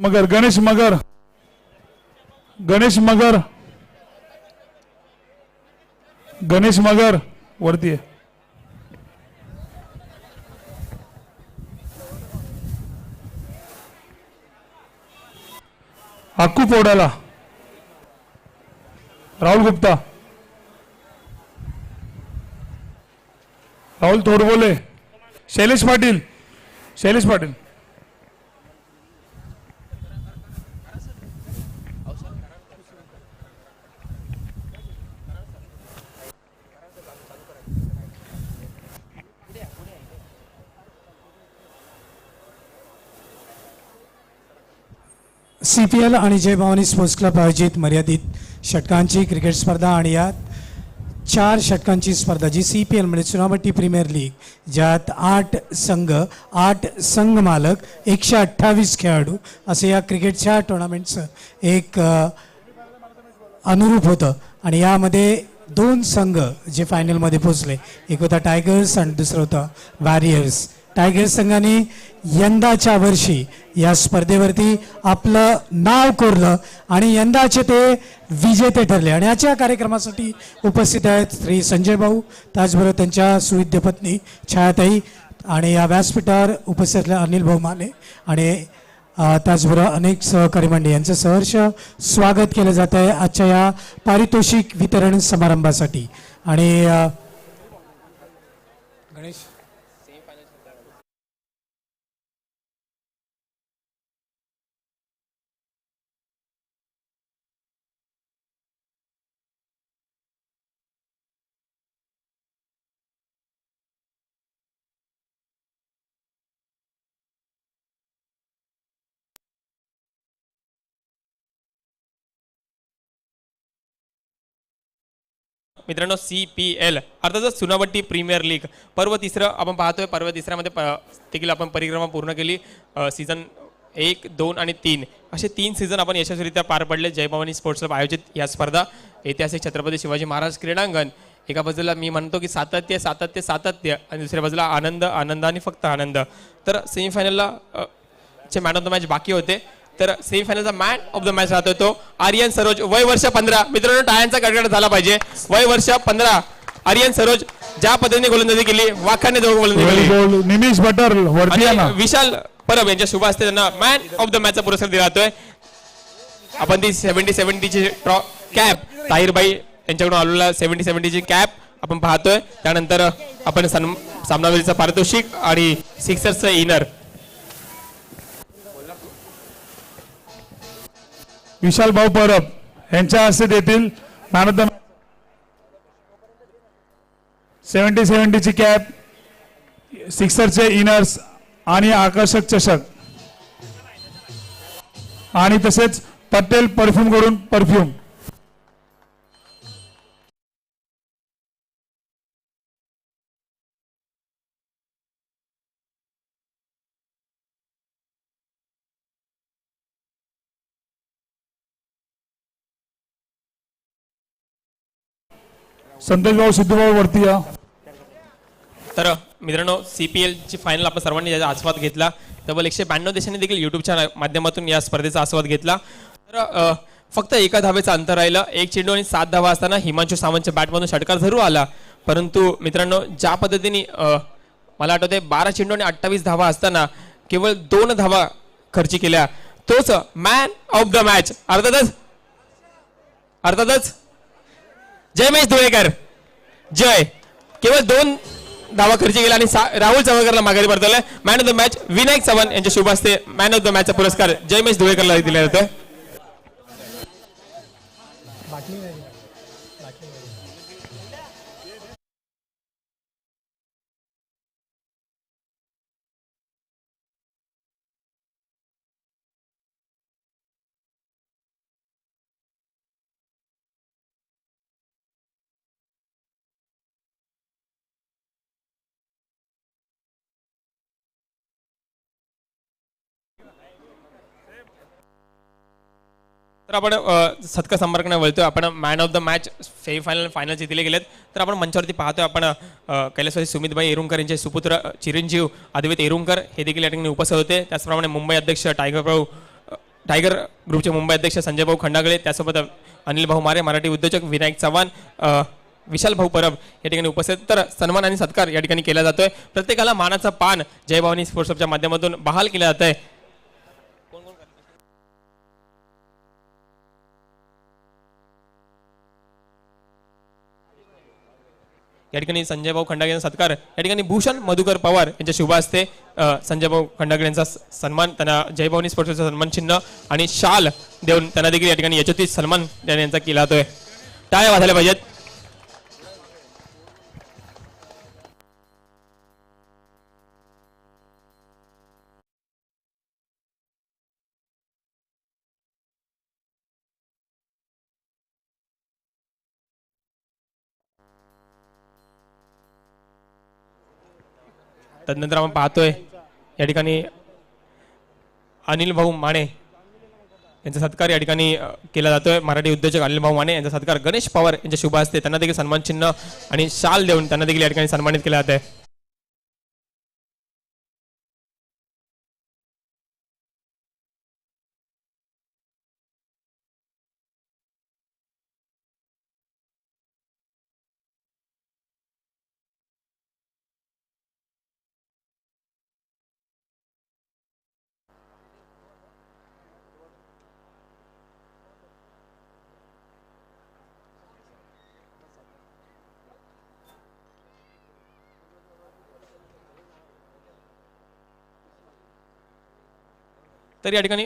मगर गणेश मगर गणेश मगर वरती आहे. अक्कू पोडाला राहुल गुप्ता राहुल थोडबोले शैलेश पाटील CPL आणि जय भवानी स्पोर्ट्स क्लब आयोजित मर्यादित षटकांची क्रिकेट स्पर्धा आणि यात 4 षटकांची स्पर्धा जी CPL म्हणजे चुनावटी प्रीमियर लीग ज्यात 8 संघ मालक 128 खेळाडू असे या क्रिकेटच्या टुर्नामेंटचं एक अनुरूप होतं. आणि यामध्ये 2 संघ जे फायनलमध्ये पोहोचले, एक होता टायगर्स आणि दुसरं होतं वॉरियर्स. टायगर्स संघाने यंदाच्या वर्षी या स्पर्धेवरती आपलं नाव कोरलं आणि यंदाचे ते विजेते ठरले. आणि याच्या कार्यक्रमासाठी उपस्थित आहेत श्री संजय भाऊ, त्याचबरोबर त्यांच्या सुविद्य पत्नी छायाताई आणि या व्यासपीठावर उपस्थित असलेले अनिल भाऊ माने आणि त्याचबरोबर अनेक सहकारी मंडळी यांचं सहर्ष स्वागत केलं जात आहे आजच्या या पारितोषिक वितरण समारंभासाठी. आणि गणेश मित्रांनो CPL अर्थातच चुनावटी प्रीमियर लीग पर्व तिसरं आपण पाहतोय. पर्व तिसऱ्यामध्ये देखील आपण परिक्रमा पूर्ण केली. सीझन 1, 2 आणि 3 असे 3 सीझन आपण यशस्वीरित्या पार पडले. जय भवानी स्पोर्ट्स क्लब आयोजित या स्पर्धा ऐतिहासिक छत्रपती शिवाजी महाराज क्रीडांगण. एका बाजूला मी म्हणतो की सातत्य आणि दुसऱ्या बाजूला आनंद आणि फक्त आनंद. तर सेमीफायनलला चे मॅन ऑफ द मॅच बाकी होते. तर सेमीफायनलचा मॅन ऑफ द मॅच राहतोय तो आर्यन सरोज, वय वर्ष 15. मित्रांनो टाळ्यांचा कडकड झाला पाहिजे. वय वर्ष 15 आर्यन सरोज ज्या पद्धतीने गोलंदाजी केली, वाखाने दोघं गोलंदाजी केली. निमिष बटर वरती आहे ना. विशाल परब यांच्या शुभ हस्ते त्यांना मॅन ऑफ द मॅचचा पुरस्कार दिला जातोय. आपण ती 70-70ची कॅप ताहिरबाई यांच्याकडून आलेला 70-70ची कॅप आपण पाहतोय. त्यानंतर आपण सामनावीरचं पारितोषिक आणि सिक्सरचं इनर विशाल भाऊ परब यांच्या हस्ते देतील मॅन ऑफ द 70-70ची कॅप, सिक्सरचे इनर्स आणि आकर्षक चषक आणि तसेच पटेल परफ्यूम कडून परफ्यूम. संतोष भाऊ सिद्धूभाऊ वरती या. तर मित्रांनो CPL ची फायनल आपण सर्वांनी याचा आस्वाद घेतला. तब्बल 192 देशांनी देखील युट्यूबच्या माध्यमातून या स्पर्धेचा आस्वाद घेतला. तर फक्त एका धावेचं अंतर राहिलं. 1 चेंडू आणि 7 धावा असताना हिमांशू सावंतच्या बॅटमधून षटकार जरूर आला, परंतु मित्रांनो ज्या पद्धतीने मला आठवते 12 चेंडू आणि 28 धावा असताना केवळ 2 धावा खर्ची केल्या, तोच मॅन ऑफ द मॅच. अर्थातच जयमेश धुळेकर. जय केवळ 2 धावा खर्ची केला आणि राहुल चव्हाणकरला माघारी परतवलं. Man of the match Vinayak Chavan यांच्या शुभ हस्ते मॅन ऑफ द मॅचचा पुरस्कार जयमेश धुळेकरला दिला जातोय. तर आपण सत्कार संपर्काने वळतोय. आपण man of the match semifinal final जिंकले गेलेत. तर आपण मंचावरती पाहतोय आपण कैलासवासी सुमितभाई एरुंकर यांचे सुपुत्र चिरंजीव अद्वैत एरुंकर हे देखील या ठिकाणी उपस्थित होते. त्याचप्रमाणे मुंबई अध्यक्ष टायगर भाऊ टायगर ग्रुपचे मुंबई अध्यक्ष संजय भाऊ खंडागळे, त्यासोबत अनिल भाऊ मारे, मराठी उद्योजक विनायक चव्हाण, विशाल भाऊ परब या ठिकाणी उपस्थित. तर सन्मान आणि सत्कार या ठिकाणी केला जातोय. प्रत्येकाला मानाचं पान जय भवानी स्पोर्ट्स क्लबच्या माध्यमातून बहाल केलं जात आहे. या ठिकाणी संजय भाऊ खंडागळे यांचा सत्कार, या ठिकाणी भूषण मधुकर पवार यांच्या शुभ हस्ते संजय भाऊ खंडागळे यांचा सन्मान, त्यांना जय भवानी स्पोर्ट्सचा सन्मान चिन्ह आणि शाल देऊन त्यांना देखील या ठिकाणी यशस्वी सन्मान यांचा केला जातोय. टाळ्या वाजल्या पाहिजेत. तदनंतर आपण पाहतोय या ठिकाणी अनिल भाऊ माने यांचा सत्कार या ठिकाणी केला जातोय. मराठी उद्योजक अनिल भाऊ माने यांचा सत्कार गणेश पवार यांच्या शुभ हस्ते त्यांना देखील सन्मान चिन्ह आणि शाल देऊन त्यांना देखील या ठिकाणी सन्मानित केलं जात आहे. तर या ठिकाणी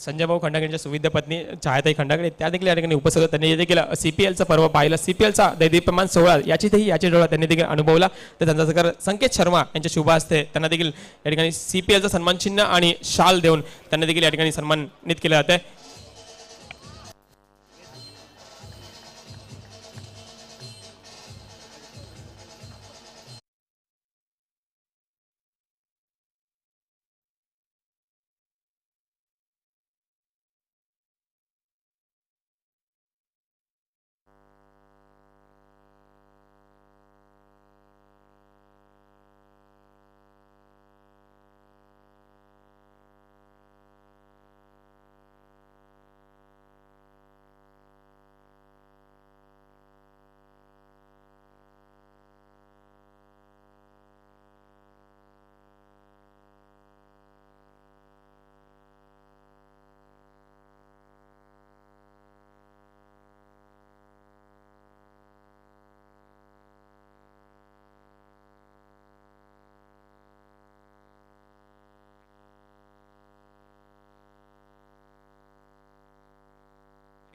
संजय भाऊ खंडागळे यांच्या सुविद्या पत्नी छायाताई खंडागळे त्या देखील या ठिकाणी उपस्थित होत्या. त्यांनी देखील CPLचं पर्व पाहिलं. CPLचा दैदीप्यमान सोहळा याची डोळा त्यांनी देखील अनुभवला. तर त्यांचा सत्कार संकेत शर्मा यांच्या शुभ हस्ते त्यांना देखील या ठिकाणी CPLचं सन्मान चिन्ह आणि शाल देऊन त्यांना देखील या ठिकाणी सन्मानित केलं जात आहे.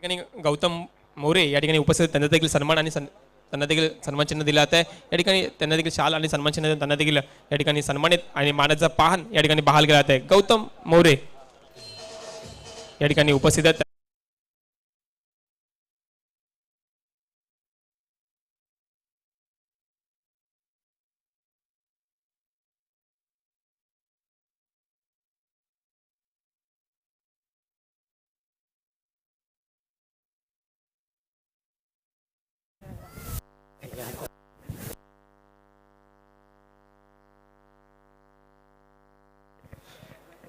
ठिकाणी गौतम मोरे या ठिकाणी उपस्थित त्यांना देखील सन्मान आणि त्यांना देखील सन्मान चिन्ह दिलं जात आहे. या ठिकाणी त्यांना देखील शाल आणि सन्मान चिन्ह देऊन त्यांना देखील या ठिकाणी सन्मानित आणि मानाचं पान या ठिकाणी बहाल केलं जात आहे. गौतम मोरे या ठिकाणी उपस्थित आहेत.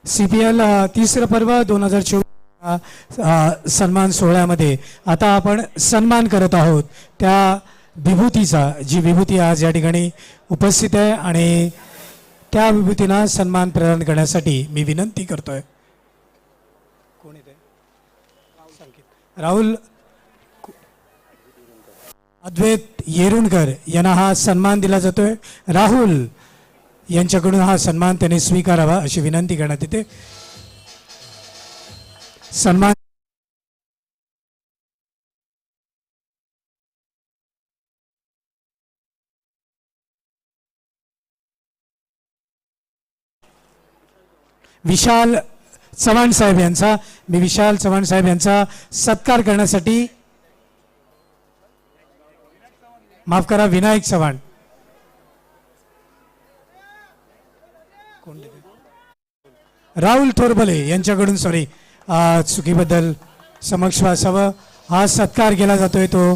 CPL तिसरं पर्व 2024 सन्मान सोहळ्यामध्ये आता आपण सन्मान करत आहोत त्या विभूतीचा, जी विभूती आज या ठिकाणी उपस्थित आहे आणि त्या विभूतींना सन्मान प्रदान करण्यासाठी मी विनंती करतोय. कोण येते? राहुल अद्वैत येरुणकर यांना हा सन्मान दिला जातोय. राहुल यांच्याकडून हा सन्मान त्यांनी स्वीकारावा अशी विनंती करण्यात येते. सन्मान विशाल चव्हाण साहेब यांचा, मी विशाल चव्हाण साहेब यांचा सत्कार करण्यासाठी, माफ करा, विनायक चव्हाण, राहुल थोरबले यांच्याकडून सॉरी चुकीबद्दल समक्ष असावं, हा सत्कार केला जातोय तो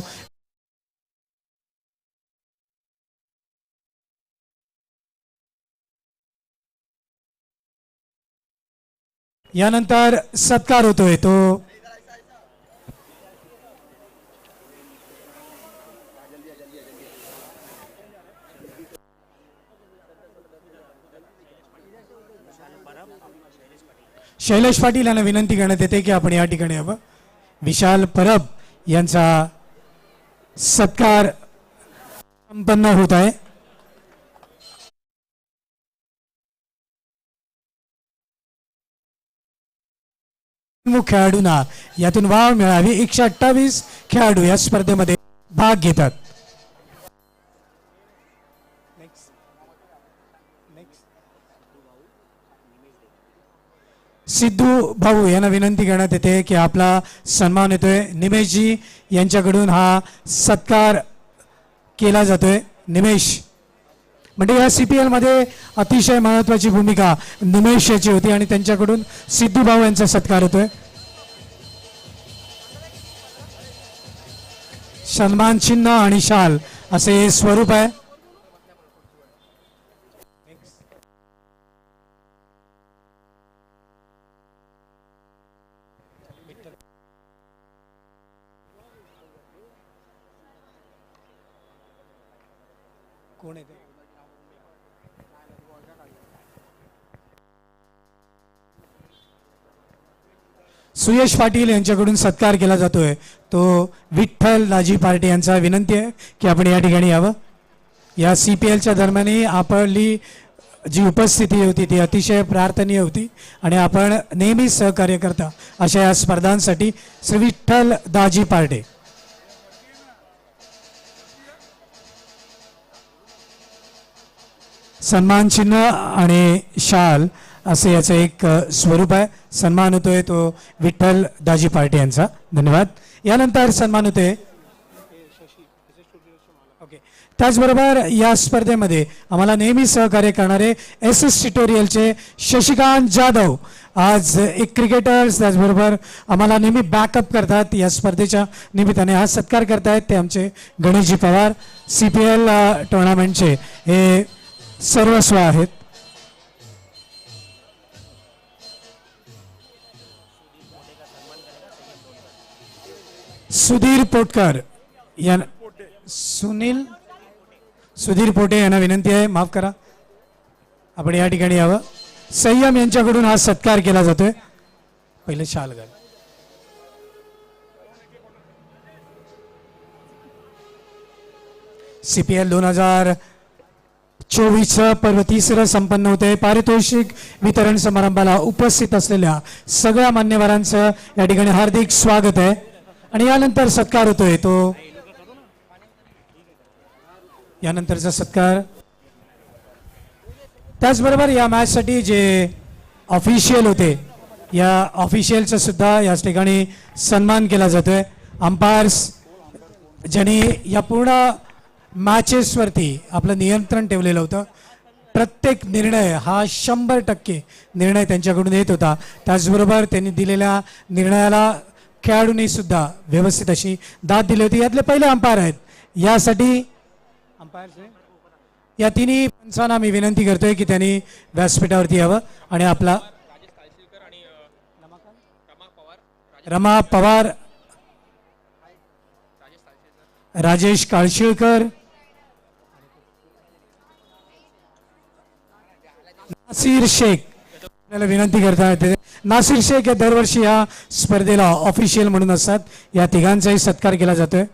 यानंतर सत्कार होतोय तो शैलेश पाटील यांना विनंती करण्यात येते की आपण या ठिकाणी यावं. विशाल परब यांचा सत्कार संपन्न होत आहे. प्रमुख खेळाडूंना यातून वाव मिळावी. 128 खेळाडू या स्पर्धेमध्ये भाग घेतात. सिद्धू भाऊ यांना विनंती करण्यात येते की आपला सन्मान येतोय. निमेशजी यांच्याकडून हा सत्कार केला जातोय. निमेश म्हणजे या CPL मध्ये अतिशय महत्वाची भूमिका निमेश याची होती आणि त्यांच्याकडून सिद्धू भाऊ यांचा सत्कार होतोय. सन्मान चिन्ह आणि शाल असे स्वरूप आहे. कोण आहे ते? सुयश पाटील यांच्याकडून सत्कार केला जातोय. तो विठ्ठल दाजी पार्टी यांचा विनंती आहे की आपण या ठिकाणी यावं. या CPLच्या दरम्यान आपली जी उपस्थिती होती ती अतिशय प्रार्थनीय होती आणि आपण नेहमी सहकार्य करता अशा या स्पर्धांसाठी श्री विठ्ठल दाजी पार्टे. सन्मान चिन्ह आणि शाल असे याचं एक स्वरूप आहे. सन्मान होतोय तो विठ्ठल दाजी पार्टी यांचा. धन्यवाद. यानंतर सन्मान होतोय त्याचबरोबर या स्पर्धेमध्ये आम्हाला नेहमी सहकार्य करणारे SS ट्युटोरियलचे शशिकांत जाधव आज एक क्रिकेटर्स त्याचबरोबर आम्हाला नेहमी बॅकअप करतात. या स्पर्धेच्या निमित्ताने हा सत्कार करतायत ते आमचे गणेशजी पवार CPL टुर्नामेंटचे हे सर्वस्व आहेत. सुधीर पोटकर या सुधीर पोटे यांना विनंती आहे. माफ करा आपण या ठिकाणी यावं. संयम यांच्याकडून हा सत्कार केला जातोय. पहिले शाल घाल. CPL 2024 पर्व 3 संपन्न होते. पारितोषिक वितरण समारंभाला उपस्थित असलेल्या सगळ्या मान्यवरांचं या ठिकाणी हार्दिक स्वागत आहे आणि यानंतर सत्कार होतोय तो यानंतरचा सत्कार. त्याचबरोबर या मॅचसाठी जे ऑफिशियल होते या ऑफिशियलचा सुद्धा या ठिकाणी सन्मान केला जातोय. अंपायर्स ज्यांनी या पूर्ण मॅचेसवरती आपलं नियंत्रण ठेवलेलं होतं. प्रत्येक निर्णय हा 100% निर्णय त्यांच्याकडून येत होता. त्याचबरोबर त्यांनी दिलेल्या निर्णयाला खेळाडूंनी सुद्धा व्यवस्थित अशी दाद दिली होती. यातले पहिले अंपायर आहेत. यासाठी या तिन्ही पंचांना मी विनंती करतोय की त्यांनी व्यासपीठावरती यावं आणि आपला रमा पवार, राजेश काळशिळकर, नासिर शेख आपल्याला विनंती करता येते. नासिर शेख हे दरवर्षी या स्पर्धेला ऑफिशियल म्हणून असतात. या तिघांचाही सत्कार केला जातोय.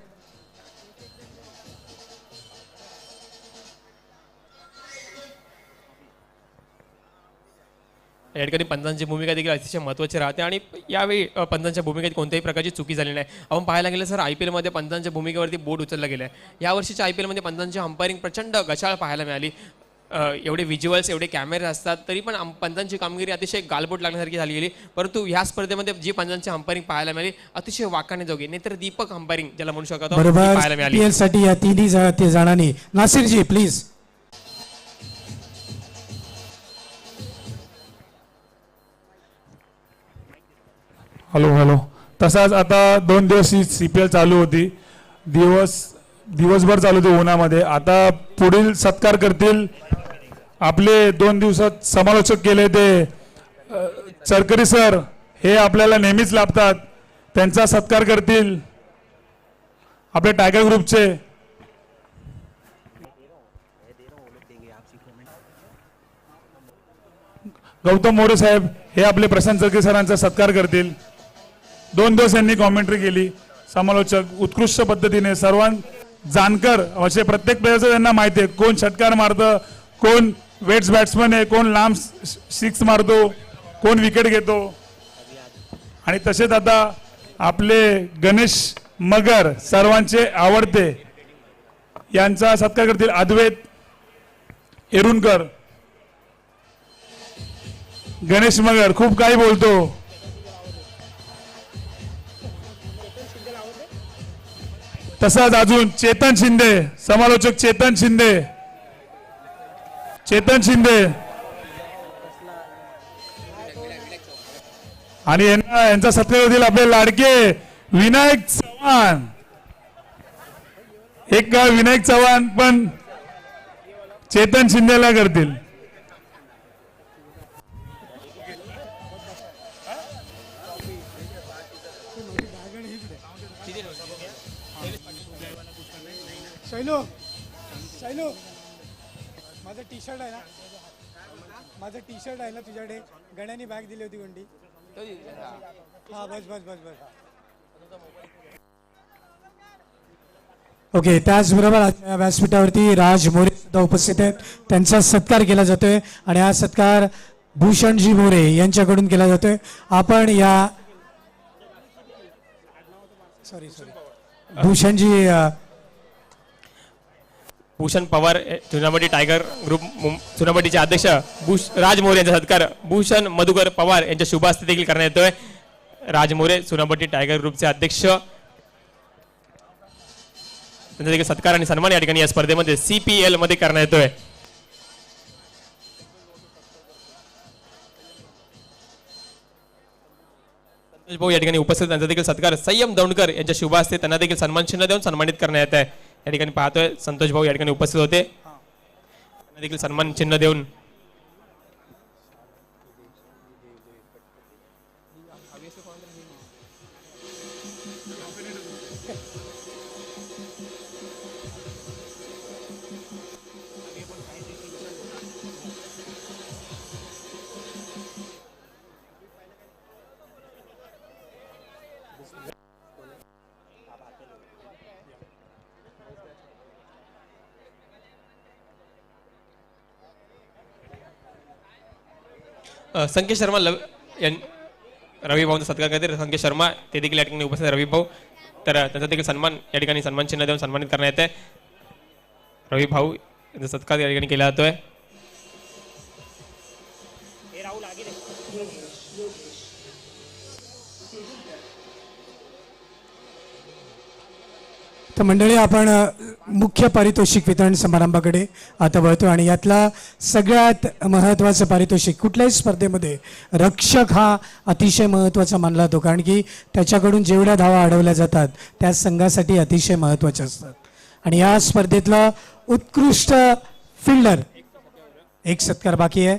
या ठिकाणी पंचांची भूमिका देखील अतिशय महत्त्वाची राहते आणि यावेळी पंचांच्या भूमिकेत कोणत्याही प्रकारची चुकी झाली नाही. आपण पाहायला गेलं सर IPL मध्ये पंचांच्या भूमिकेवरती बोट उचलला गेला आहे. यावर्षीच्या IPL मध्ये पंचांची अंपायरिंग प्रचंड गचाळ पाहायला मिळाली. एवढे विज्युअल्स एवढे कॅमेरे असतात तरी पण पंचांची कामगिरी अतिशय गालबोट लागण्यासारखी झाली गेली. परंतु ह्या स्पर्धेमध्ये जी पंचांची अंपायरिंग पाहायला मिळाली अतिशय वाकाने जोगी नाहीतर दीपक अंपायरिंग ज्याला म्हणू शकतो पाहायला मिळाली. बरोबर साठी या तिन्ही जणांनी नासिरजी प्लीज हॅलो. तसाच आता 2 दिवस ही CPL चालू होती. दिवसभर चालू होती उन्हामध्ये. आता पुढील सत्कार करतील आपले 2 दिवसात समालोचक केले ते चरकरी सर हे आपल्याला नेहमीच लाभतात, त्यांचा सत्कार करतील आपल्या टायगर ग्रुपचे गौतम मोरे साहेब हे आपले प्रशांत चरकरी सरांचा सत्कार करतील. 2 दिवस यांनी कॉमेंट्री केली, समालोचक उत्कृष्ट पद्धतीने सर्वां जाणकर असे प्रत्येक प्लेयरचं त्यांना माहिती आहे, कोण षटकार मारतं, कोण वेट्स बॅट्समन आहे, कोण लांब सिक्स मारतो, कोण विकेट घेतो. आणि तसेच आता आपले गणेश मगर सर्वांचे आवडते यांचा सत्कार करतील अद्वैत एरुणकर. गणेश मगर खूप काही बोलतो. तसाच अजून चेतन शिंदे, समालोचक चेतन शिंदे. आणि यांचा सत्कार करतील आपले लाडके विनायक चव्हाण. एक काळ विनायक चव्हाण पण चेतन शिंदेला करतील. शैलो माझं टी शर्ट आहे ना, तुझ्याकडे गण्याने बॅग दिली होती कोणती? हा बस. ओके, त्याचबरोबर आजच्या व्यासपीठावरती राज मोरे सुद्धा उपस्थित आहेत, त्यांचा सत्कार केला जातोय आणि हा सत्कार भूषणजी मोरे यांच्याकडून केला जातोय. आपण या भूषण पवार चुनावटी टायगर ग्रुप चुनावटीचे अध्यक्ष राज मोरे यांचा सत्कार भूषण मधुकर पवार यांच्या शुभ हस्ते देखील करण्यात येतोय. राज मोरे चुनावटी टायगर ग्रुपचे अध्यक्ष, त्यांचा देखील सत्कार आणि सन्मान या ठिकाणी या स्पर्धेमध्ये CPL मध्ये करण्यात येतोय. संतोष भाऊ या ठिकाणी उपस्थित, त्यांचा देखील सत्कार संयम दौंडकर यांच्या शुभ हस्ते त्यांना देखील सन्मान चिन्ह देऊन सन्मानित करण्यात येत आहे. या ठिकाणी पाहतोय संतोष भाऊ या ठिकाणी उपस्थित होते, त्यांना देखील सन्मान चिन्ह देऊन संकेत शर्मा रवी भाऊंचा सत्कार करते. संकेत शर्मा ते देखील या ठिकाणी उपस्थित रवी भाऊ, तर त्यांचा देखील सन्मान या ठिकाणी सन्मान चिन्ह देऊन सन्मानित करण्यात येत आहे. रवी भाऊ यांचा सत्कार या ठिकाणी केला जातोय. तर मंडळी, आपण मुख्य पारितोषिक वितरण समारंभाकडे आता वळतो आणि यातला सगळ्यात महत्त्वाचं पारितोषिक कुठल्याही स्पर्धेमध्ये रक्षक हा अतिशय महत्त्वाचा मानला जातो, कारण की त्याच्याकडून जेवढ्या धावा अडवल्या जातात त्या संघासाठी अतिशय महत्त्वाच्या असतात. आणि या स्पर्धेतला उत्कृष्ट फिल्डर, एक सत्कार बाकी आहे.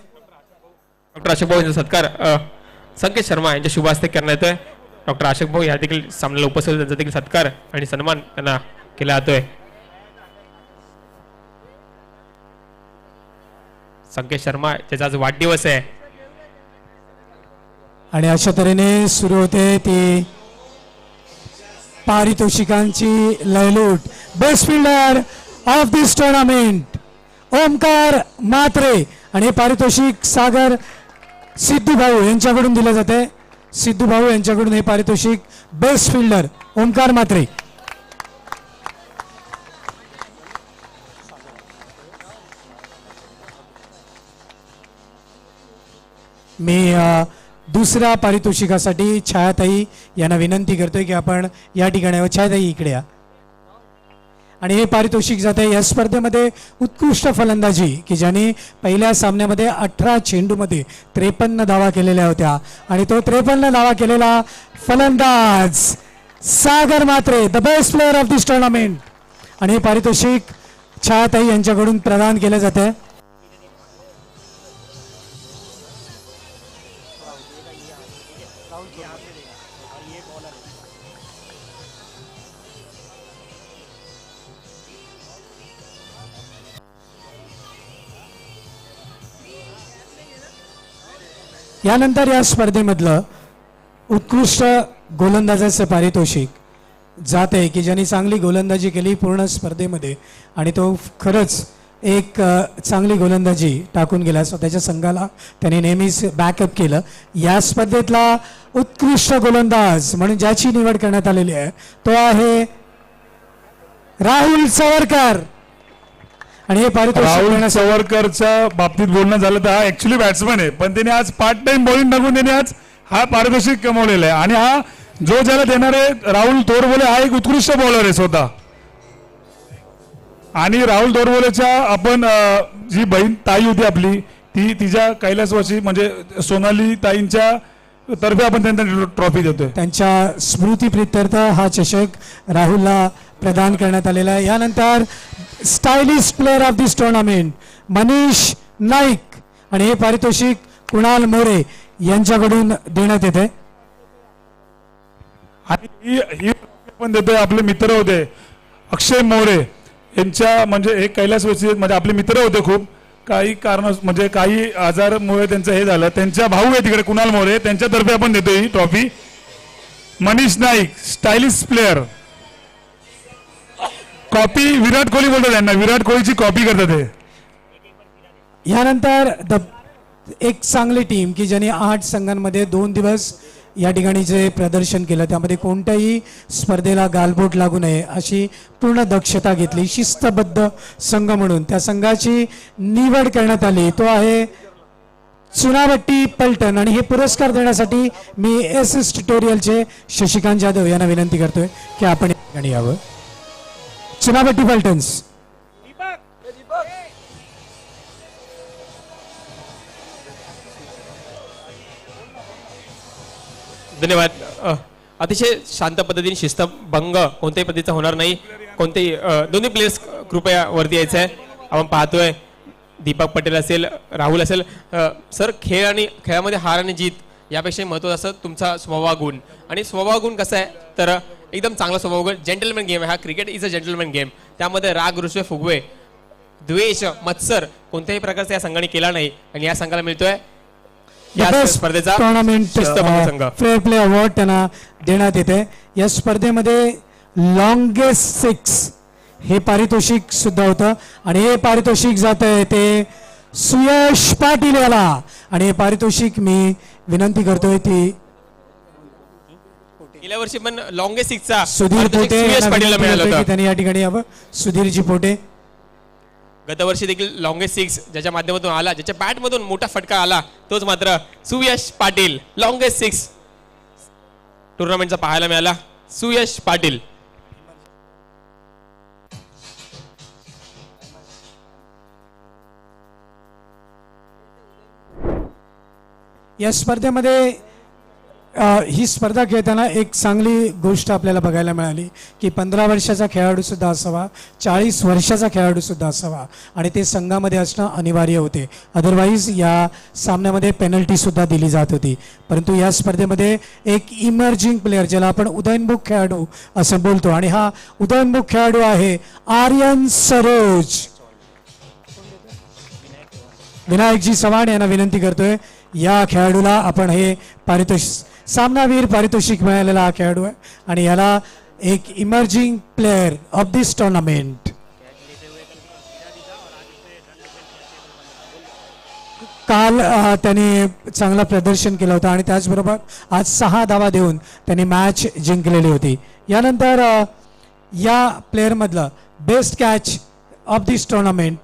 डॉक्टर अशोक भाऊ यांचा सत्कार संकेत शर्मा यांच्या शुभ हस्ते करण्यात येतोय. डॉक्टर अशोक भाऊ या देखील सामन्याला उपस्थित, त्यांचा देखील सत्कार आणि सन्मान त्यांना केला जातोय. संकेत शर्मा त्याचा आज वाढदिवस आहे आणि अशा तऱ्हेने सुरू होते ती पारितोषिकांची लयलूट. Best fielder of this tournament Omkar Mhatre, आणि हे पारितोषिक सागर सिद्धू भाऊ यांच्याकडून दिले जाते. सिद्धू भाऊ यांच्याकडून हे पारितोषिक बेस्ट फिल्डर ओमकार म्हात्रे. मी दुसऱ्या पारितोषिकासाठी छायाताई यांना विनंती करतोय की आपण या ठिकाणी, छायाताई इकडे या. आणि हे पारितोषिक जाते या स्पर्धेमध्ये उत्कृष्ट फलंदाजी, की ज्यांनी पहिल्या सामन्यामध्ये 18 चेंडूमध्ये 53 धावा केलेल्या होत्या, आणि तो 53 धावा केलेला फलंदाज Sagar Mhatre, the best player of this tournament. आणि हे पारितोषिक छायाताई यांच्याकडून प्रदान केले जाते. यानंतर या स्पर्धेमधलं उत्कृष्ट गोलंदाजाचं पारितोषिक जात आहे की ज्यांनी चांगली गोलंदाजी केली पूर्ण स्पर्धेमध्ये आणि तो खरंच एक चांगली गोलंदाजी टाकून गेला स्वतःच्या संघाला त्याने नेहमीच बॅकअप केलं. या स्पर्धेतला उत्कृष्ट गोलंदाज म्हणून ज्याची निवड करण्यात आलेली आहे तो आहे राहुल सावरकर. आणि हे पारितोषिक राहुल मिळण्यासाठी सावरकरच्या बाबतीत बोलणं झालं तर हा ऍक्च्युली बॅट्समन आहे, पण त्याने आज पार्ट टाइम बॉलिंग टाकून त्याने आज हा पारितोषिक कमवलेला आहे. आणि हा जो ज्याला देणार आहे राहुल तोरबोले हा एक उत्कृष्ट बॉलर आहे स्वतः. आणि राहुल तोरबोलेच्या आपण जी बहीण ताई होती आपली ती तिच्या कैलासवासी म्हणजे सोनाली ताईंच्या तर्फे आपण त्यांना ट्रॉफी देतोय. त्यांच्या स्मृतीप्रित्यर्थ हा चषक राहुलला प्रदान करण्यात आलेला आहे. यानंतर stylish player of this tournament Manish Naik आणि हे पारितोषिक कुणाल मोरे यांच्याकडून देण्यात येते. आणि ही आपण देतोय आपले मित्र होते अक्षय मोरे यांच्या म्हणजे हे कैलासवासी म्हणजे आपले मित्र होते खूप काही कारण म्हणजे काही आजारमुळे त्यांचं हे झालं. त्यांच्या भाऊ आहे तिकडे कुणाल मोरे त्यांच्यातर्फे आपण देतोय ही trophy. Manish Naik stylish player copy Virat Kohli बोलतात त्यांना विराट कोहलीची कॉपी करतात हे. यानंतर एक चांगली टीम की ज्यांनी 8 संघांमध्ये 2 दिवस या ठिकाणी जे प्रदर्शन केलं त्यामध्ये कोणत्याही स्पर्धेला गालबोट लागू नये अशी पूर्ण दक्षता घेतली. शिस्तबद्ध संघ म्हणून त्या संघाची निवड करण्यात आली तो आहे चुनावट्टी पलटण. आणि हे पुरस्कार देण्यासाठी मी एस ट्युटोरियलचे शशिकांत जाधव यांना विनंती करतोय की आपण या ठिकाणी यावं. चुनावट्टी पलटन्स धन्यवाद. अतिशय शांत पद्धतीने शिस्तभंग कोणत्याही पद्धतीचा होणार नाही. कोणतेही दोन्ही प्लेयर्स कृपया वरती यायचं आहे. आपण पाहतोय दीपक पटेल असेल राहुल असेल. सर खेळ आणि खेळामध्ये हार आणि जीत यापेक्षा महत्त्वाचं असं तुमचा स्वभाव गुण. आणि स्वभाव गुण कसा आहे तर एकदम चांगला स्वभाव गुण. जेंटलमॅन गेम आहे हा. Cricket is a gentleman game. त्यामध्ये राग रुसवे फुगवे द्वेष मत्सर कोणत्याही प्रकारचा या संघाने केला नाही आणि या संघाला मिळतोय या स्पर्धेचा टुर्नामेंट शिस्तबद्ध संघ. फेअर प्ले अवॉर्ड त्यांना देण्यात येते. या स्पर्धेमध्ये लॉंगेस्ट 6 हे पारितोषिक सुद्धा होतं आणि हे पारितोषिक जात आहे ते सुयश पाटील याला. आणि हे पारितोषिक मी विनंती करतोय ती गेल्या वर्षी पण लॉंगेस्ट 6चा सुधीर पोटे सुयश यांना पाटीलला विनंती मिळालं करतोय की होतं. त्यांनी या ठिकाणी यावं. सुधीरजी पोटे गतवर्षी देखील लॉंगेस्ट 6 ज्याच्या माध्यमातून आला ज्याच्या बॅटमधून मोठा फटका आला तोच मात्र सुयश पाटील. लॉंगेस्ट 6 टुर्नामेंटचा पाहायला मिळाला सुयश पाटील. या स्पर्धेमध्ये ही स्पर्धा खेळताना एक चांगली गोष्ट आपल्याला बघायला मिळाली की 15 वर्षाचा खेळाडू सुद्धा असावा 40 वर्षाचा खेळाडू सुद्धा असावा आणि ते संघामध्ये असणं अनिवार्य होते. अदरवाईज या सामन्यामध्ये पेनल्टी सुद्धा दिली जात होती. परंतु या स्पर्धेमध्ये एक इमर्जिंग प्लेअर ज्याला आपण उदयनमुख खेळाडू असं बोलतो आणि हा उदयनमुख खेळाडू आहे आर्यन सरोज. विनायकजी चव्हाण यांना विनंती करतोय या खेळाडूला आपण हे पारितोषिक सामनावीर पारितोषिक मिळालेला हा खेळाडू आहे आणि याला एक emerging player of this tournament. काल त्याने चांगलं प्रदर्शन केलं होतं आणि त्याचबरोबर आज 6 धावा देऊन त्यांनी मॅच जिंकलेली होती. यानंतर या प्लेअरमधलं best catch of this tournament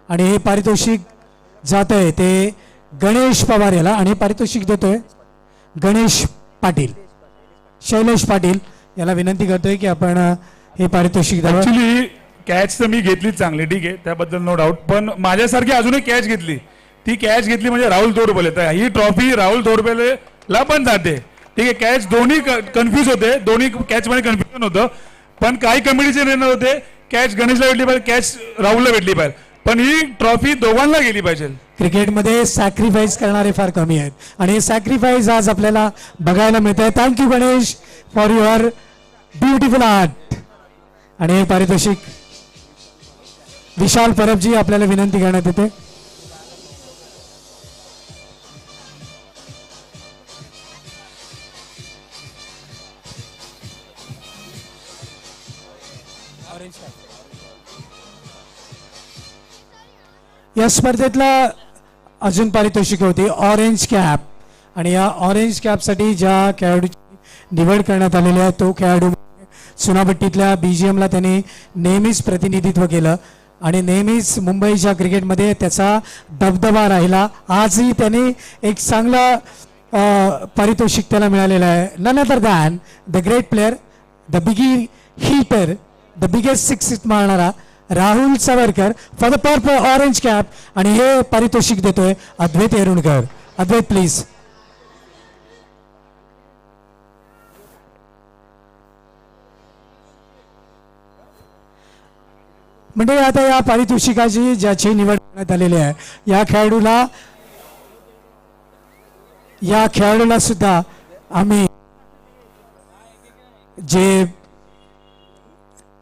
आणि हे पारितोषिक जात आहे ते गणेश पवार याला आणि पारितोषिक देतोय गणेश पाटील. शैलेश पाटील याला विनंती करतोय की आपण हे पारितोषिक द्यावं. ऍक्च्युली कॅच तर मी घेतलीच चांगली ठीक आहे त्याबद्दल नो डाऊट. पण माझ्यासारखी अजून एक कॅच घेतली ती कॅच घेतली म्हणजे राहुल तोरबोले. तर ही ट्रॉफी राहुल तोरबोलेला पण जाते ठीक आहे. कॅच दोन्ही कन्फ्यूज होते दोन्ही कॅच मध्ये कन्फ्युजन होतं पण काही कमिटीचे निर्णय होते कॅच गणेशला भेटली पाहिजे कॅच राहुलला भेटली पाहिजे पण ही ट्रॉफी दोघांना गेली पाहिजे. क्रिकेटमध्ये सॅक्रिफाईस करणारे फार कमी आहेत आणि हे सॅक्रिफाईस आज आपल्याला बघायला मिळत आहे. Thank you Ganesh for your beautiful art. आणि हे पारितोषिक विशाल परबजी आपल्याला विनंती करण्यात येते. या स्पर्धेतला अजून पारितोषिक होती ऑरेंज कॅप. आणि या ऑरेंज कॅपसाठी ज्या खेळाडूची निवड करण्यात आलेली आहे तो खेळाडू चुनाभट्टीतल्या BGMला त्याने नेहमीच प्रतिनिधित्व केलं आणि नेहमीच मुंबईच्या क्रिकेटमध्ये त्याचा दबदबा राहिला. आजही त्याने एक चांगला पारितोषिक त्याला मिळालेलं आहे. None other than the great player, the biggie hitter, the biggest six मारणारा Rahul Savarkar for the purple orange cap. आणि हे पारितोषिक देतोय अद्वैत येरुणकर. अद्वैत प्लीज. म्हणजे आता या पारितोषिकाची ज्याची निवड करण्यात आलेली आहे या खेळाडूला सुद्धा आम्ही जे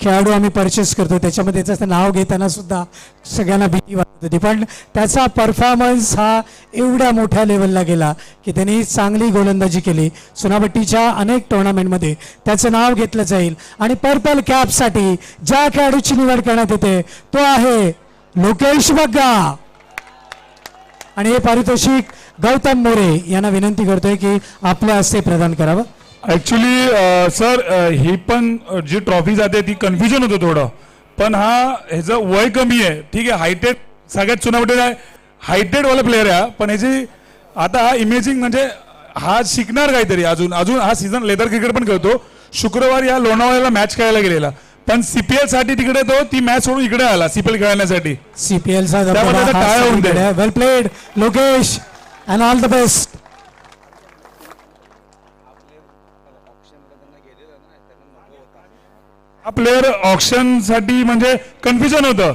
खेळाडू आम्ही परचेस करतो त्याच्यामध्ये त्याचं नाव घेताना सुद्धा सगळ्यांना भीती वाटत होती, पण त्याचा परफॉर्मन्स हा एवढ्या मोठ्या लेवलला गेला की त्यांनी चांगली गोलंदाजी केली. चुनाभट्टीच्या अनेक टुर्नामेंटमध्ये त्याचं नाव घेतलं जाईल. आणि पर्पल कॅपसाठी ज्या खेळाडूची निवड करण्यात येते तो आहे लोकेश बग्गा. आणि हे पारितोषिक गौतम मोरे यांना विनंती करतोय की आपल्या हस्ते प्रदान करावं. ऍक्च्युली सर ही पण जी ट्रॉफी जाते ती कन्फ्युजन होतं थोडं, पण ह्याचं वय कमी आहे. ठीक आहे, हायटेड सगळ्यात चुनावटे हायटेड वाला प्लेअर आहे, पण ह्याची आता हा इमेजिंग म्हणजे हा शिकणार काहीतरी अजून हा सीझन लेदर क्रिकेट पण खेळतो. शुक्रवारी या लोणावळ्याला मॅच खेळायला गेलेला, पण CPL साठी तिकडे तो ती मॅच सोडून इकडे आला CPL खेळण्यासाठी. CPLचा टाळ्या होऊन दे. Well played Lokesh and all the best. हा प्लेअर ऑप्शन साठी म्हणजे कन्फ्युजन होतं.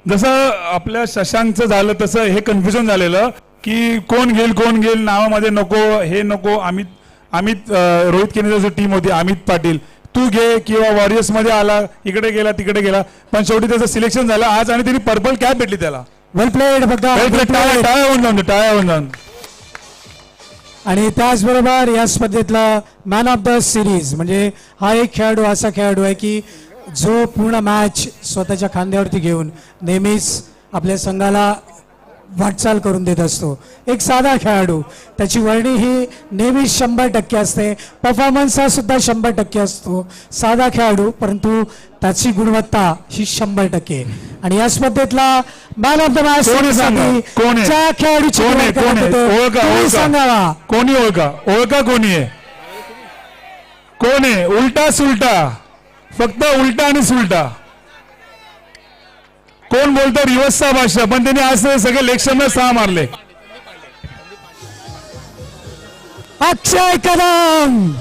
जसं आपल्या शशांकचं झालं तसं हे कन्फ्युजन झालेलं की कोण घेईल नावामध्ये नको, हे नको. अमित रोहित केनेची टीम होती, अमित पाटील तू घे किंवा वॉरियर्स मध्ये आला, इकडे गेला तिकडे गेला, पण शेवटी त्याचं सिलेक्शन झालं आज आणि त्यांनी पर्पल कॅप भेटली त्याला. वेल प्लेड बघा. टाळ्या होऊन जाऊन. आणि त्याचबरोबर या स्पर्धेतला मॅन ऑफ द सिरीज म्हणजे हा एक खेळाडू असा खेळाडू आहे की जो पूर्ण मॅच स्वतःच्या खांद्यावरती घेऊन नेहमीच आपल्या संघाला वाटचाल करून देत असतो. एक साधा खेळाडू, त्याची वर्णी ही नेहमीच 100% असते, परफॉर्मन्स हा सुद्धा 100% असतो. साधा खेळाडू परंतु त्याची गुणवत्ता ही 100%. आणि या स्पर्धेतला मॅन ऑफ द मॅच ज्या खेळाडूची सांगावा. कोणी ओळखा कोणी आहे, कोण आहे? उलटा सुलटा, फक्त उलटा आणि सुलटा. कोण बोलतो रिव्हर्सचा भाषा, पण त्यांनी आज सगळे इलेक्शनला 6 मारले. अक्षय कदम.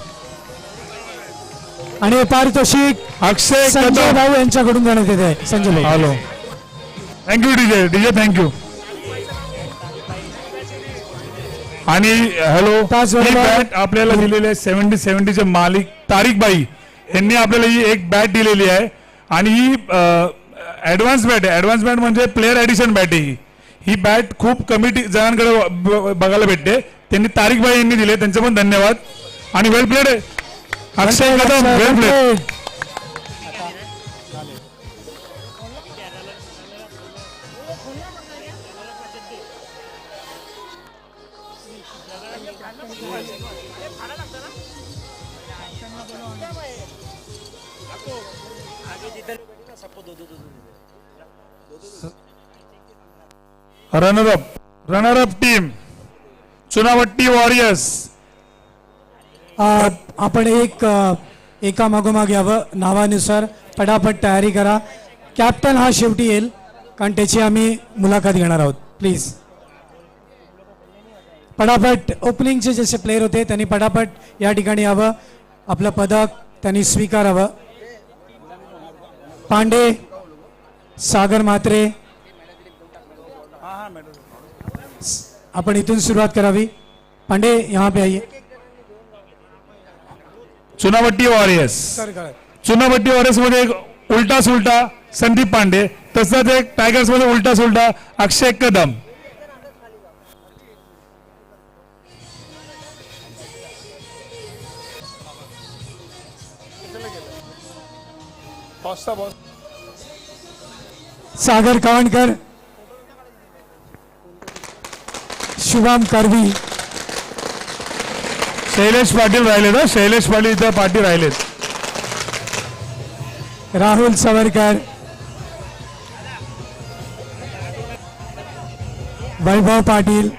आणि पारितोषिक अक्षय संजय भाऊ यांच्याकडून देण्यात येत आहे. संजय भाऊ, हॅलो, थँक्यू डीजे थँक्यू. आणि हॅलो, बॅट आपल्याला दिलेली आहे 70-70चे मालिक तारिक बाई यांनी आपल्याला ही एक बॅट दिलेली आहे. आणि ही ऍडव्हान्स बॅट आहे. ऍडव्हान्स बॅट म्हणजे प्लेअर ऍडिशन बॅट आहे. ही बॅट खूप कमी जणांकडे बघायला भेटते. त्यांनी तारिक बाई यांनी दिले, त्यांचे पण धन्यवाद. आणि वेल प्लेड आहे Akshay Kadam, well played. Runner up team चुनावट्टी वॉरियर्स. आपण एका मागोमाग यावं. नावानुसार पटापट तयारी करा. कॅप्टन हा शेवटी येईल कारण त्याची आम्ही मुलाखत घेणार आहोत. प्लीज पटापट ओपनिंगचे जसे प्लेयर होते त्यांनी पटापट या ठिकाणी यावं. आपलं पदक त्यांनी स्वीकारावं. पांडे, सागर म्हात्रे, आपण इथून सुरुवात करावी. पांडे यहाँ पे आइए. चुनावट्टी वॉरियर्स मध्ये एक उलटा सुलटा संदीप पांडे, तसंच एक टायगर्स मध्ये उलटा सुलटा अक्षय कदम. सागर कावणकर, शुभम करवी, शैलेश पाटील राहिलेत ना, शैलेश पाटील इथं पाटील राहिलेत. राहुल सावरकर, वैभव पाटील,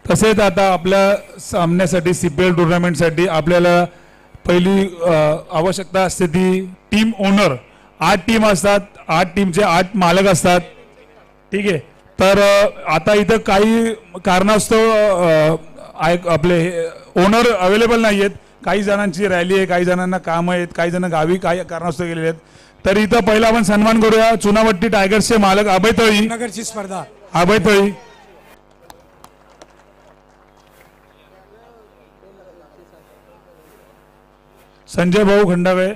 तसेच आता आपल्या सामन्यासाठी CPL टुर्नामेंटसाठी आपल्याला पहिली आवश्यकता असते ती टीम ओनर. 8 टीम असतात, 8 टीमचे 8 मालक असतात. ठीक आहे. तर आता इथं काही कारणास्तव आपले ओनर अवेलेबल नाही आहेत. काही जणांची रॅली आहे, काही जणांना काम आहेत, काही जण गावी काही कारणास्तव गेलेले आहेत. तर इथं पहिला आपण सन्मान करूया चुनावट्टी टायगर्सचे मालक अभय तळी. नगरची स्पर्धा. अभय तळी, संजय भाऊ खंडागळे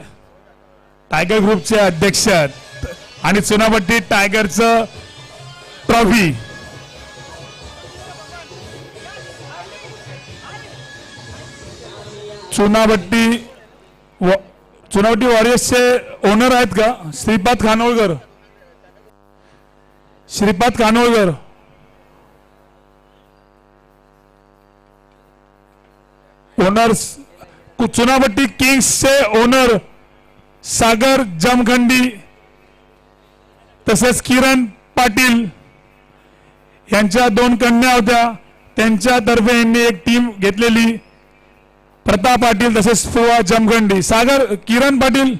टायगर ग्रुपचे अध्यक्ष आहेत आणि चुनावट्टी टायगरचं ट्रॉफी चुनावट्टी वॉरियर्सचे ओनर आहेत का श्रीपाद खानोळकर. श्रीपाद खानोळकर, ओनर्स चुनावट्टी किंग्सचे ओनर सागर जमखंडी, तसेच किरण पाटील यांच्या 2 कन्या होत्या, त्यांच्यातर्फे यांनी एक टीम घेतलेली. प्रताप पाटील तसेच फुवा जमखंडी. सागर किरण पाटील,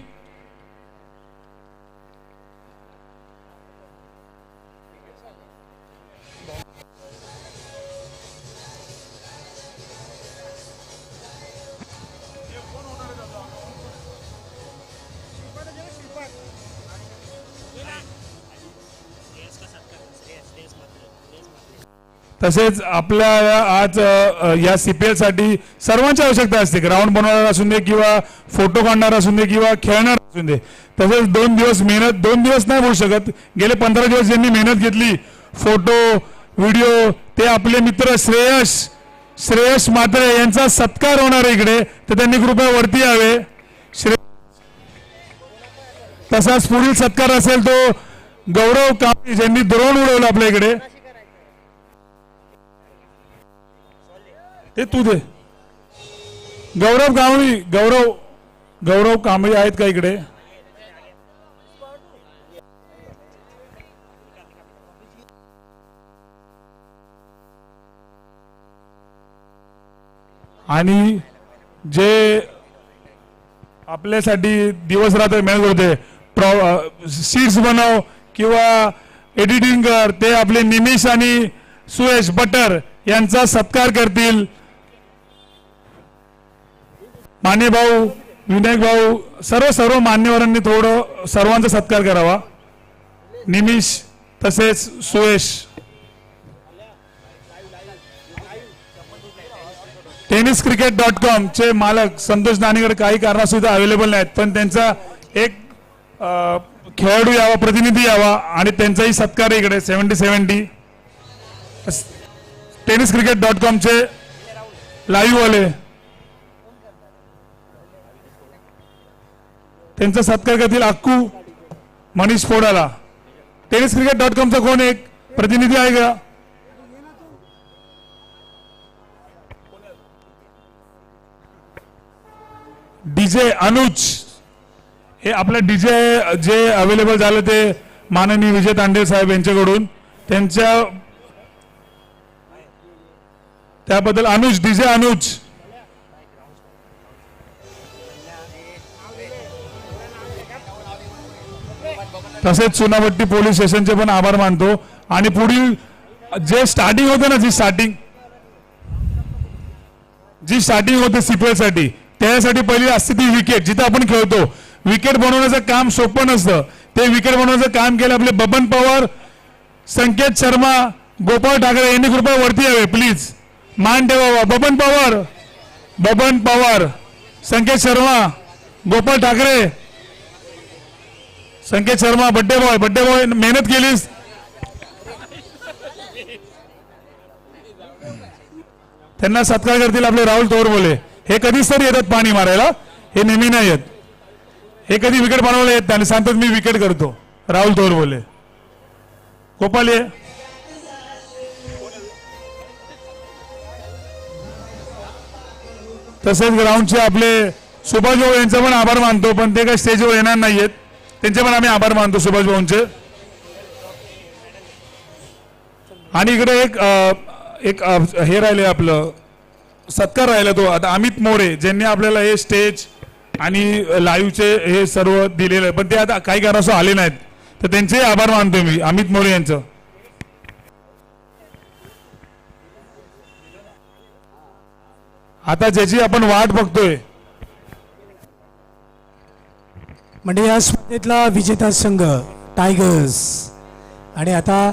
तसेच आपल्या आज या CPL साठी सर्वांची आवश्यकता असते. ग्राउंड बनवणारा असून दे किंवा फोटो काढणारा असून दे किंवा खेळणार असून दे. तसेच 2 दिवस मेहनत, 2 दिवस नाही बोलू शकत, गेले 15 दिवस ज्यांनी मेहनत घेतली, फोटो व्हिडिओ, ते आपले मित्र श्रेयस म्हात्रे यांचा सत्कार होणार आहे इकडे, तर त्यांनी कृपया वरती यावे. तसाच पुढील सत्कार असेल तो गौरव कांबळी ज्यांनी ड्रोन उडवलं आपल्या इकडे. ते तू दे. गौरव कांबळी आहेत का इकडे? आणि जे आपल्यासाठी दिवस रात्र मेहनत होते, सीट्स बनव किंवा एडिटिंग कर, ते आपले निमिष आणि सुयश बटर यांचा सत्कार करतील. मान्य भाऊ, विनायक भाऊ, सर्व मान्यवरांनी थोडं सर्वांचा सत्कार करावा. निमिष तसेच सुयश. tenniscricket.com चे मालक संतोष दानेकर काही कारणास्तव अवेलेबल नाहीत, पण त्यांचा एक खेळाडू यावा, प्रतिनिधी यावा आणि त्यांचाही सत्कार इकडे 70-70. tenniscricket.com चे लाईव्ह वाले त्यांचा सत्कार करतील अक्कू मनीष फोडाला. tenniscricket.com चा कोण एक प्रतिनिधी आहे का? डीजे अनुज, हे आपलं डीजे जे अवेलेबल झालं ते माननीय विजय तांडेल साहेब यांच्याकडून, त्यांच्या त्याबद्दल अनुज, डीजे अनुज. तसेच चुनावट्टी पोलीस स्टेशनचे पण आभार मानतो. आणि पुढील जे स्टार्टिंग होते ना, जी स्टार्टिंग होते CPL साठी, त्यासाठी पहिली असते ती विकेट, जिथे आपण खेळतो. विकेट बनवण्याचं काम सोपं नसतं. ते विकेट बनवण्याचं काम केलं आपले बबन पवार, संकेत शर्मा, गोपाळ ठाकरे यांनी कृपया वरती यावे प्लीज. मान ठेवावा. बबन पवार, संकेत शर्मा, गोपाळ ठाकरे. संकेत शर्मा, बड्डे बॉय मेहनत केलीस. त्यांना सत्कार करतील आपले राहुल तोरबोले. हे कधीच तरी येतात पाणी मारायला, हे नेहमी नाही येत. हे कधी विकेट बनवायला येत नाही आणि सांगतात मी विकेट करतो. राहुल तोर बोले. गोपाल ये. तसेच ग्राउंडचे आपले सुभाष भाऊ यांचा पण आभार मानतो, पण ते काही स्टेजवर येणार नाहीयेत. त्यांचे पण आम्ही आभार मानतो सुभाष भाऊंचे. आणि इकडे एक हे राहिले आपलं सत्कार राहिला तो आता अमित मोरे ज्यांनी आपल्याला हे स्टेज आणि लाईव्हचे हे सर्व दिलेलं आहे, पण ते आता काही कारणास्तव आले नाहीत, तर त्यांचे आभार मानतो मी अमित मोरे यांचं. आता ज्याची आपण वाट बघतोय म्हणजे या स्पर्धेतला विजेता संघ टायगर्स. आणि आता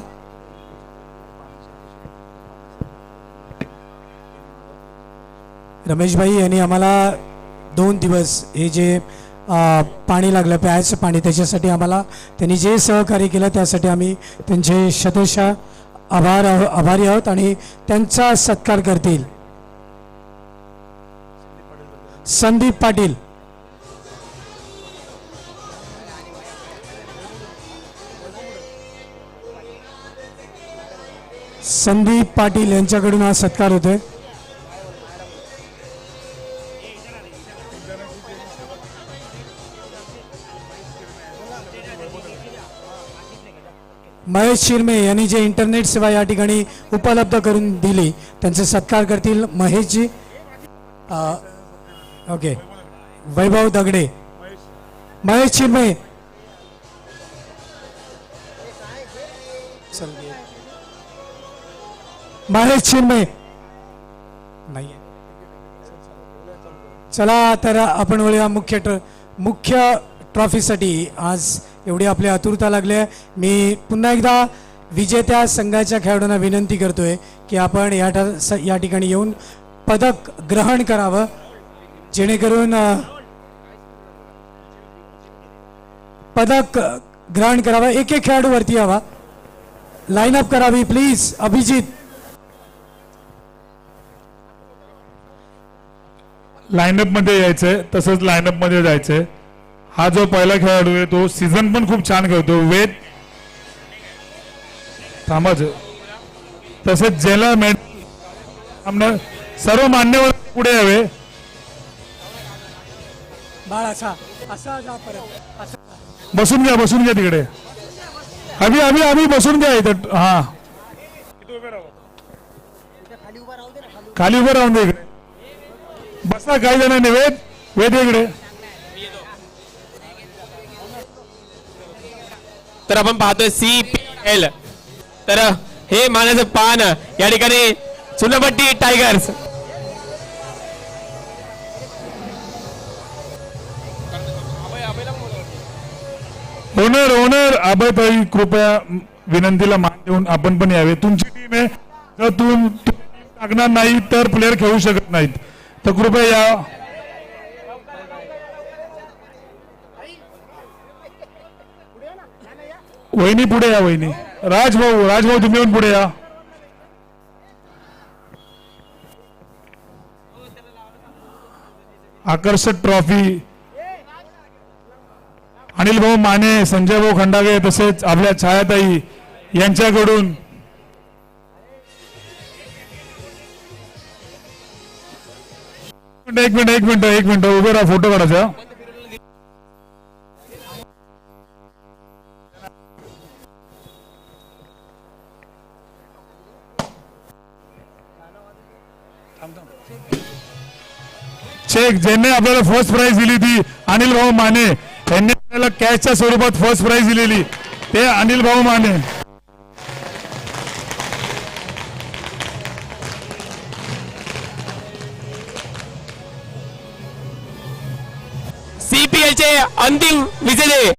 रमेश भाई यांनी आम्हाला 2 दिवस हे जे पाणी लागलं प्यायचं पाणी त्याच्यासाठी आम्हाला त्यांनी जे सहकार्य केलं त्यासाठी आम्ही त्यांचे शतशः आभारी आहोत. आणि त्यांचा सत्कार करतील संदीप पाटील. संदीप पाटील यांच्याकडून हा सत्कार होतोय. महेश शिरमे यांनी जे इंटरनेट सेवा या ठिकाणी उपलब्ध करून दिली त्यांचे सत्कार करतील महेशजी. ओके. वैभव दगडे. महेश शिरमे. महेश शिरमे नाही. चला तर आपण वळूया मुख्य ट्रॉफीसाठी. आज एवढी आपली आतुरता लागली आहे. मी पुन्हा एकदा विजेत्या संघाच्या खेळाडूंना विनंती करतोय की आपण या ठिकाणी येऊन पदक ग्रहण करावं, जेणेकरून पदक ग्रहण करावं. एक खेळाडू वरती यावा, लाईनअप करावी प्लीज. अभिजित. लाईनअप मध्ये यायचंय, तसंच लाईनअप मध्ये जायचंय. हा जो पहिला खेळाडू आहे तो सीझन पण खूप छान खेळतो. वेद थांबाच. तसेच ज्याला सर्व मान्यवर पुढे यावे. बसून घ्या तिकडे. अभि बसून घ्या इथं. हा खाली उभं राहून दे इकडे. बसा काही जणांनी. वेद इकडे. तर आपण पाहतोय CPL. तर हे मानाचं पान या ठिकाणी चुनाभट्टी टायगर्स. ओनर अभयताई कृपया विनंतीला मान देऊन आपण पण यावे. तुमची टीम आहे, जर तुम्ही लागणार नाही तर प्लेअर खेळू शकत नाहीत, तर कृपया या. वहिनी पुढे या. वहिनी राजभाऊ तुम्ही येऊन पुढे या. आकर्षक ट्रॉफी अनिल भाऊ माने, संजय भाऊ खंडागे तसेच आपल्या छायाताई यांच्याकडून एक मिनिट उभे राहा, फोटो काढायचा. चेक ज्यांनी आपल्याला फर्स्ट प्राइज दिली ती अनिल भाऊ माने यांनी आपल्याला कॅशच्या स्वरूपात फर्स्ट प्राइज दिलेली ते अनिल भाऊ माने. CPL चे अंतिम विजेते